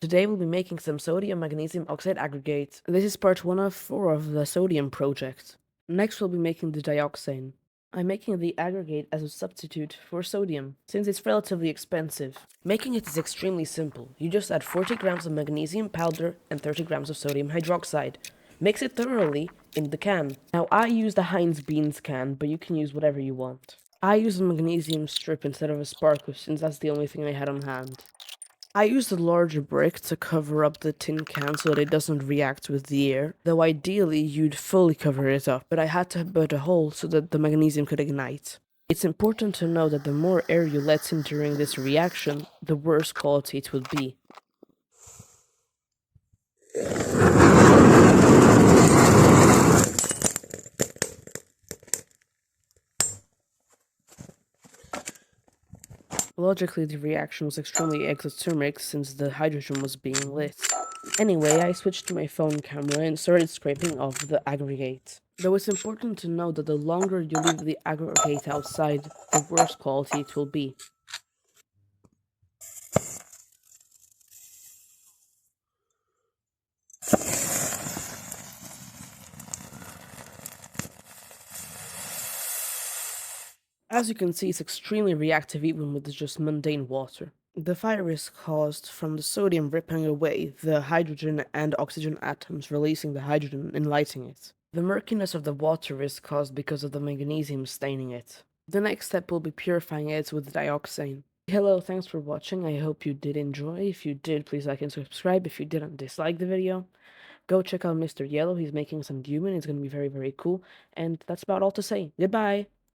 Today we'll be making some sodium magnesium oxide aggregate. This is part 1 of 4 of the sodium project. Next we'll be making the dioxane. I'm making the aggregate as a substitute for sodium, since it's relatively expensive. Making it is extremely simple. You just add 40 grams of magnesium powder and 30 grams of sodium hydroxide. Mix it thoroughly in the can. Now I use the Heinz Beans can, but you can use whatever you want. I use a magnesium strip instead of a sparkler, since that's the only thing I had on hand. I used a larger brick to cover up the tin can so that it doesn't react with the air, though ideally you'd fully cover it up, but I had to put a hole so that the magnesium could ignite. It's important to know that the more air you let in during this reaction, the worse quality it would be. Logically, the reaction was extremely exothermic since the hydrogen was being lit. Anyway, I switched to my phone camera and started scraping off the aggregate. Though it's important to note that the longer you leave the aggregate outside, the worse quality it will be. As you can see, it's extremely reactive even with just mundane water. The fire is caused from the sodium ripping away the hydrogen and oxygen atoms, releasing the hydrogen and lighting it. The murkiness of the water is caused because of the magnesium staining it. The next step will be purifying it with dioxane. Hello, thanks for watching. I hope you did enjoy. If you did, please like and subscribe. If you didn't, dislike the video. Go check out Mr. Yellow. He's making some cubane. It's going to be very, very cool. And that's about all to say. Goodbye!